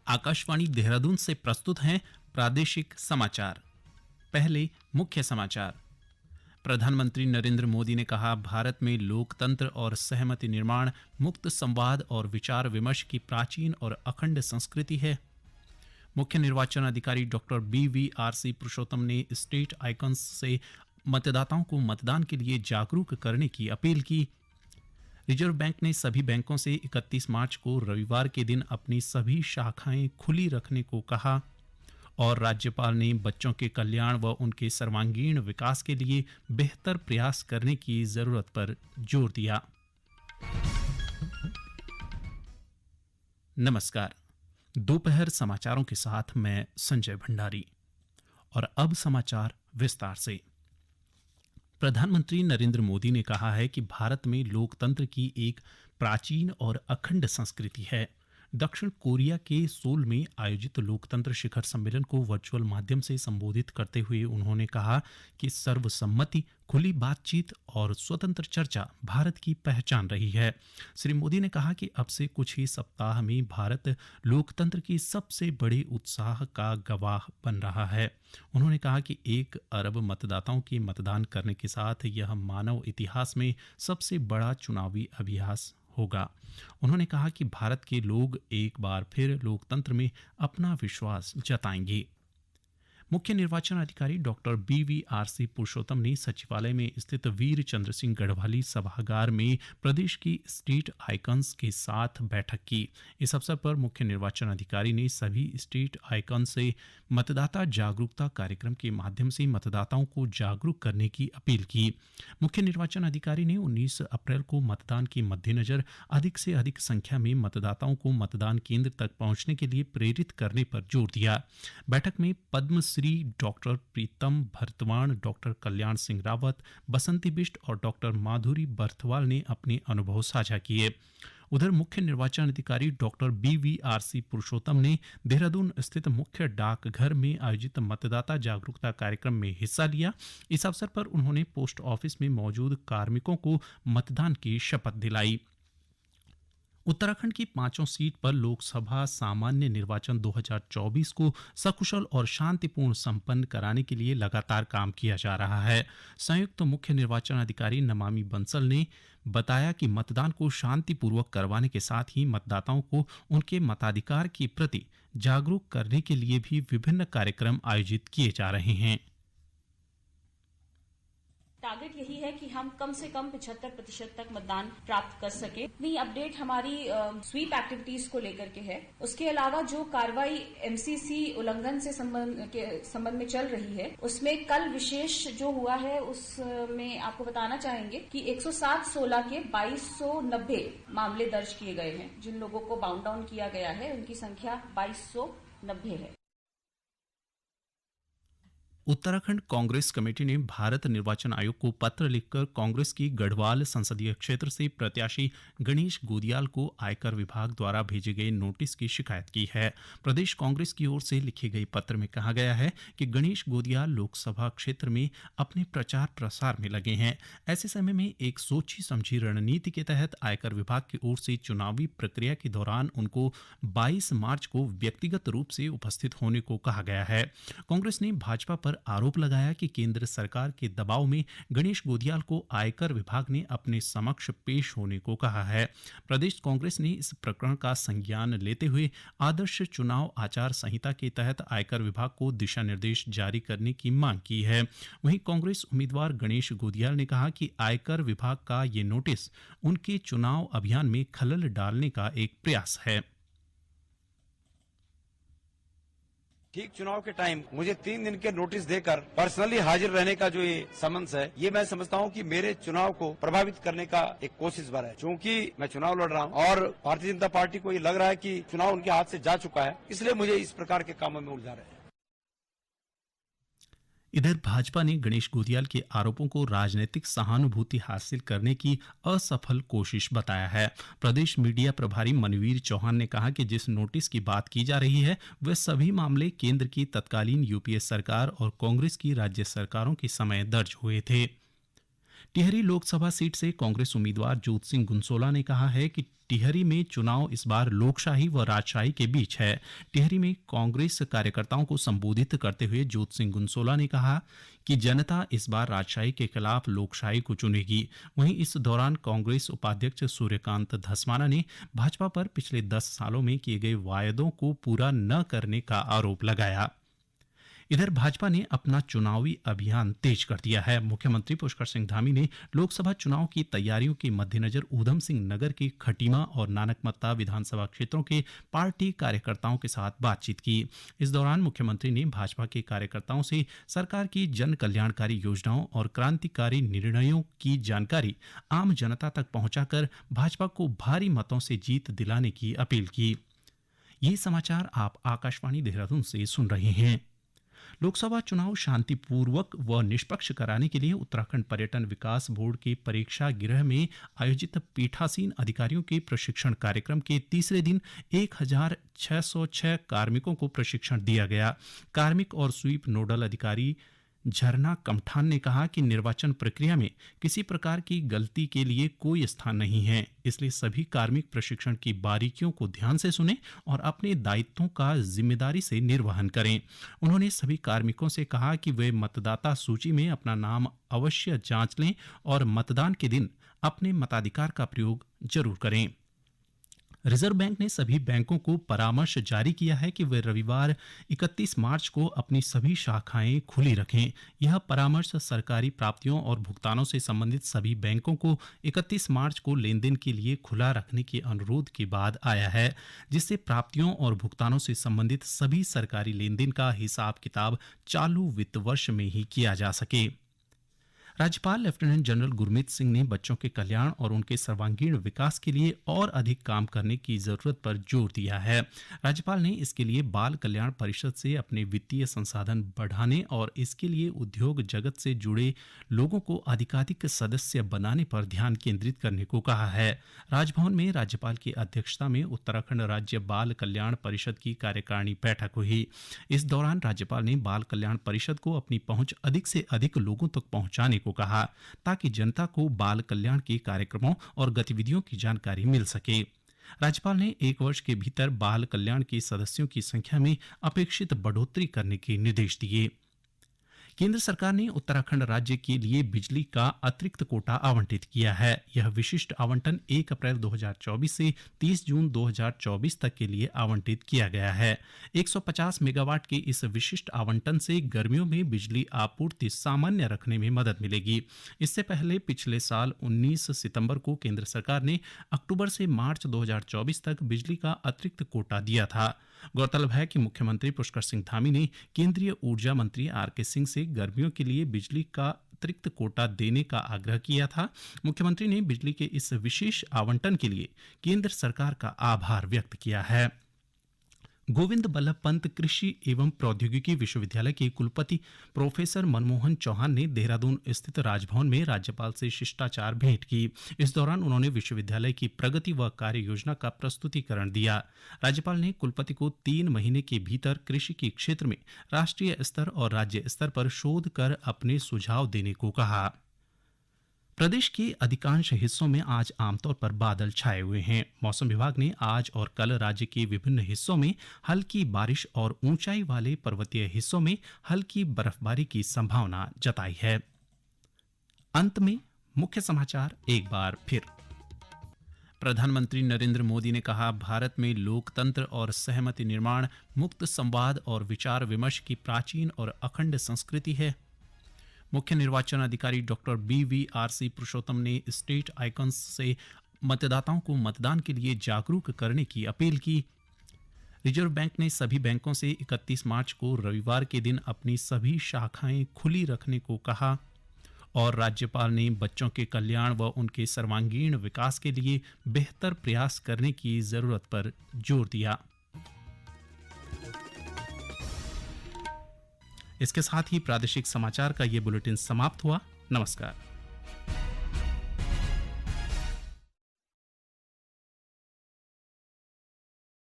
आकाशवाणी देहरादून से प्रस्तुत हैं प्रादेशिक समाचार। पहले मुख्य समाचार। प्रधानमंत्री नरेंद्र मोदी ने कहा, भारत में लोकतंत्र और सहमति निर्माण, मुक्त संवाद और विचार विमर्श की प्राचीन और अखंड संस्कृति है। मुख्य निर्वाचन अधिकारी डॉक्टर BVRC पुरुषोत्तम ने स्टेट आइकन्स से मतदाताओं को मतदान के लिए जागरूक करने की अपील की। रिजर्व बैंक ने सभी बैंकों से 31 मार्च को रविवार के दिन अपनी सभी शाखाएं खुली रखने को कहा। और राज्यपाल ने बच्चों के कल्याण व उनके सर्वांगीण विकास के लिए बेहतर प्रयास करने की जरूरत पर जोर दिया। नमस्कार, दोपहर समाचारों के साथ मैं संजय भंडारी। और अब समाचार विस्तार से। प्रधानमंत्री नरेंद्र मोदी ने कहा है कि भारत में लोकतंत्र की एक प्राचीन और अखंड संस्कृति है। दक्षिण कोरिया के सोल में आयोजित लोकतंत्र शिखर सम्मेलन को वर्चुअल माध्यम से संबोधित करते हुए उन्होंने कहा कि सर्वसम्मति, खुली बातचीत और स्वतंत्र चर्चा भारत की पहचान रही है। श्री मोदी ने कहा कि अब से कुछ ही सप्ताह में भारत लोकतंत्र की सबसे बड़े उत्साह का गवाह बन रहा है। उन्होंने कहा कि 1 अरब मतदाताओं के मतदान करने के साथ यह मानव इतिहास में सबसे बड़ा चुनावी अभ्यास होगा। उन्होंने कहा कि भारत के लोग एक बार फिर लोकतंत्र में अपना विश्वास जताएंगे। मुख्य निर्वाचन अधिकारी डॉक्टर BVRC पुरुषोत्तम ने सचिवालय में स्थित वीर चंद्र सिंह गढ़वाली सभागार में प्रदेश की स्टेट आइकन्स के साथ बैठक की। इस अवसर पर मुख्य निर्वाचन अधिकारी ने सभी स्टेट आइकन से मतदाता जागरूकता कार्यक्रम के माध्यम से मतदाताओं को जागरूक करने की अपील की। मुख्य निर्वाचन अधिकारी ने 19 अप्रैल को मतदान के मद्देनजर अधिक से अधिक संख्या में मतदाताओं को मतदान केंद्र तक पहुंचने के लिए प्रेरित करने पर जोर दिया। बैठक में पद्मश्री डॉक्टर प्रीतम भरतवाण, डॉक्टर कल्याण सिंह रावत, बसंती बिष्ट और डॉक्टर माधुरी बर्थवाल ने अपने अनुभव साझा किए। उधर मुख्य निर्वाचन अधिकारी डॉक्टर BVRC पुरुषोत्तम ने देहरादून स्थित मुख्य डाकघर में आयोजित मतदाता जागरूकता कार्यक्रम में हिस्सा लिया। इस अवसर पर उन्होंने पोस्ट ऑफिस में मौजूद कार्मिकों को मतदान की शपथ दिलाई। उत्तराखंड की 5 सीट पर लोकसभा सामान्य निर्वाचन 2024 को सकुशल और शांतिपूर्ण संपन्न कराने के लिए लगातार काम किया जा रहा है। संयुक्त मुख्य निर्वाचन अधिकारी नमामि बंसल ने बताया कि मतदान को शांतिपूर्वक करवाने के साथ ही मतदाताओं को उनके मताधिकार के प्रति जागरूक करने के लिए भी विभिन्न कार्यक्रम आयोजित किए जा रहे हैं। टारगेट यही है कि हम कम से कम 75% तक मतदान प्राप्त कर सके। नई अपडेट हमारी स्वीप एक्टिविटीज को लेकर के है। उसके अलावा जो कार्रवाई MCC उल्लंघन से संबंध में चल रही है, उसमें कल विशेष जो हुआ है उसमें आपको बताना चाहेंगे कि 107/16 के 2290 मामले दर्ज किए गए हैं। जिन लोगों को बाउंड डाउन किया गया है उनकी संख्या 2290 है। उत्तराखंड कांग्रेस कमेटी ने भारत निर्वाचन आयोग को पत्र लिखकर कांग्रेस की गढ़वाल संसदीय क्षेत्र से प्रत्याशी गणेश गोदियाल को आयकर विभाग द्वारा भेजे गए नोटिस की शिकायत की है। प्रदेश कांग्रेस की ओर से लिखे गए पत्र में कहा गया है कि गणेश गोदियाल लोकसभा क्षेत्र में अपने प्रचार प्रसार में लगे हैं। ऐसे समय में एक सोची समझी रणनीति के तहत आयकर विभाग की ओर से चुनावी प्रक्रिया के दौरान उनको 22 मार्च को व्यक्तिगत रूप से उपस्थित होने को कहा गया है। कांग्रेस ने भाजपा पर आरोप लगाया कि केंद्र सरकार के दबाव में गणेश गोदियाल को आयकर विभाग ने अपने समक्ष पेश होने को कहा है। प्रदेश कांग्रेस ने इस प्रकरण का संज्ञान लेते हुए आदर्श चुनाव आचार संहिता के तहत आयकर विभाग को दिशा निर्देश जारी करने की मांग की है। वहीं कांग्रेस उम्मीदवार गणेश गोदियाल ने कहा कि आयकर विभाग का ये नोटिस उनके चुनाव अभियान में खलल डालने का एक प्रयास है। ठीक चुनाव के टाइम मुझे 3 दिन के नोटिस देकर पर्सनली हाजिर रहने का जो ये समन्स है, ये मैं समझता हूँ कि मेरे चुनाव को प्रभावित करने का एक कोशिश भर है। क्योंकि मैं चुनाव लड़ रहा हूँ और भारतीय जनता पार्टी को ये लग रहा है कि चुनाव उनके हाथ से जा चुका है, इसलिए मुझे इस प्रकार के कामों में उलझा रहे हैं। इधर भाजपा ने गणेश गोदियाल के आरोपों को राजनीतिक सहानुभूति हासिल करने की असफल कोशिश बताया है। प्रदेश मीडिया प्रभारी मनवीर चौहान ने कहा कि जिस नोटिस की बात की जा रही है वे सभी मामले केंद्र की तत्कालीन UPA सरकार और कांग्रेस की राज्य सरकारों के समय दर्ज हुए थे। टिहरी लोकसभा सीट से कांग्रेस उम्मीदवार ज्योत सिंह गुंसोला ने कहा है कि टिहरी में चुनाव इस बार लोकशाही व राजशाही के बीच है। टिहरी में कांग्रेस कार्यकर्ताओं को संबोधित करते हुए ज्योत सिंह गुंसोला ने कहा कि जनता इस बार राजशाही के खिलाफ लोकशाही को चुनेगी। वहीं इस दौरान कांग्रेस उपाध्यक्ष सूर्यकांत धस्माना ने भाजपा पर पिछले 10 सालों में किए गए वायदों को पूरा न करने का आरोप लगाया। इधर भाजपा ने अपना चुनावी अभियान तेज कर दिया है। मुख्यमंत्री पुष्कर सिंह धामी ने लोकसभा चुनाव की तैयारियों के मद्देनजर ऊधम सिंह नगर के खटीमा और नानकमत्ता विधानसभा क्षेत्रों के पार्टी कार्यकर्ताओं के साथ बातचीत की। इस दौरान मुख्यमंत्री ने भाजपा के कार्यकर्ताओं से सरकार की जन कल्याणकारी योजनाओं और क्रांतिकारी निर्णयों की जानकारी आम जनता तक पहुंचाकर भाजपा को भारी मतों से जीत दिलाने की अपील की। ये समाचार आप आकाशवाणी देहरादून से सुन रहे हैं। लोकसभा चुनाव शांतिपूर्वक व निष्पक्ष कराने के लिए उत्तराखंड पर्यटन विकास बोर्ड के परीक्षा गृह में आयोजित पीठासीन अधिकारियों के प्रशिक्षण कार्यक्रम के तीसरे दिन 1606 कार्मिकों को प्रशिक्षण दिया गया। कार्मिक और स्वीप नोडल अधिकारी झरना कमठान ने कहा कि निर्वाचन प्रक्रिया में किसी प्रकार की गलती के लिए कोई स्थान नहीं है, इसलिए सभी कार्मिक प्रशिक्षण की बारीकियों को ध्यान से सुनें और अपने दायित्वों का जिम्मेदारी से निर्वहन करें। उन्होंने सभी कार्मिकों से कहा कि वे मतदाता सूची में अपना नाम अवश्य जांच लें और मतदान के दिन अपने मताधिकार का प्रयोग जरूर करें। रिजर्व बैंक ने सभी बैंकों को परामर्श जारी किया है कि वे रविवार 31 मार्च को अपनी सभी शाखाएं खुली रखें। यह परामर्श सरकारी प्राप्तियों और भुगतानों से संबंधित सभी बैंकों को 31 मार्च को लेनदेन के लिए खुला रखने के अनुरोध के बाद आया है, जिससे प्राप्तियों और भुगतानों से संबंधित सभी सरकारी लेनदेन का हिसाब किताब चालू वित्त वर्ष में ही किया जा सके। राज्यपाल लेफ्टिनेंट जनरल गुरमीत सिंह ने बच्चों के कल्याण और उनके सर्वांगीण विकास के लिए और अधिक काम करने की जरूरत पर जोर दिया है। राज्यपाल ने इसके लिए बाल कल्याण परिषद से अपने वित्तीय संसाधन बढ़ाने और इसके लिए उद्योग जगत से जुड़े लोगों को अधिकाधिक सदस्य बनाने पर ध्यान केंद्रित करने को कहा है। राजभवन में राज्यपाल की अध्यक्षता में उत्तराखंड राज्य बाल कल्याण परिषद की कार्यकारिणी बैठक हुई। इस दौरान राज्यपाल ने बाल कल्याण परिषद को अपनी पहुंच अधिक से अधिक लोगों तक पहुंचाने को कहा, ताकि जनता को बाल कल्याण के कार्यक्रमों और गतिविधियों की जानकारी मिल सके। राज्यपाल ने 1 वर्ष के भीतर बाल कल्याण के सदस्यों की संख्या में अपेक्षित बढ़ोतरी करने के निर्देश दिए। केंद्र सरकार ने उत्तराखंड राज्य के लिए बिजली का अतिरिक्त कोटा आवंटित किया है। यह विशिष्ट आवंटन 1 अप्रैल 2024 से 30 जून 2024 तक के लिए आवंटित किया गया है। 150 मेगावाट के इस विशिष्ट आवंटन से गर्मियों में बिजली आपूर्ति सामान्य रखने में मदद मिलेगी। इससे पहले पिछले साल 19 सितंबर को केंद्र सरकार ने अक्टूबर से मार्च 2024 तक बिजली का अतिरिक्त कोटा दिया था। गौरतलब है कि मुख्यमंत्री पुष्कर सिंह धामी ने केंद्रीय ऊर्जा मंत्री आर.के. सिंह से गर्मियों के लिए बिजली का अतिरिक्त कोटा देने का आग्रह किया था। मुख्यमंत्री ने बिजली के इस विशेष आवंटन के लिए केंद्र सरकार का आभार व्यक्त किया है। गोविंद बल्लभ पंत कृषि एवं प्रौद्योगिकी विश्वविद्यालय के कुलपति प्रोफेसर मनमोहन चौहान ने देहरादून स्थित राजभवन में राज्यपाल से शिष्टाचार भेंट की। इस दौरान उन्होंने विश्वविद्यालय की प्रगति व कार्य योजना का प्रस्तुतिकरण दिया। राज्यपाल ने कुलपति को 3 महीने के भीतर कृषि के क्षेत्र में राष्ट्रीय स्तर और राज्य स्तर पर शोध कर अपने सुझाव देने को कहा। प्रदेश के अधिकांश हिस्सों में आज आमतौर पर बादल छाए हुए हैं। मौसम विभाग ने आज और कल राज्य के विभिन्न हिस्सों में हल्की बारिश और ऊंचाई वाले पर्वतीय हिस्सों में हल्की बर्फबारी की संभावना जताई है। अंत में मुख्य समाचार एक बार फिर। प्रधानमंत्री नरेंद्र मोदी ने कहा, भारत में लोकतंत्र और सहमति निर्माण, मुक्त संवाद और विचार विमर्श की प्राचीन और अखंड संस्कृति है। मुख्य निर्वाचन अधिकारी डॉक्टर BVRC पुरुषोत्तम ने स्टेट आइकन्स से मतदाताओं को मतदान के लिए जागरूक करने की अपील की। रिजर्व बैंक ने सभी बैंकों से 31 मार्च को रविवार के दिन अपनी सभी शाखाएं खुली रखने को कहा। और राज्यपाल ने बच्चों के कल्याण व उनके सर्वांगीण विकास के लिए बेहतर प्रयास करने की जरूरत पर जोर दिया। इसके साथ ही प्रादेशिक समाचार का ये बुलेटिन समाप्त हुआ। नमस्कार।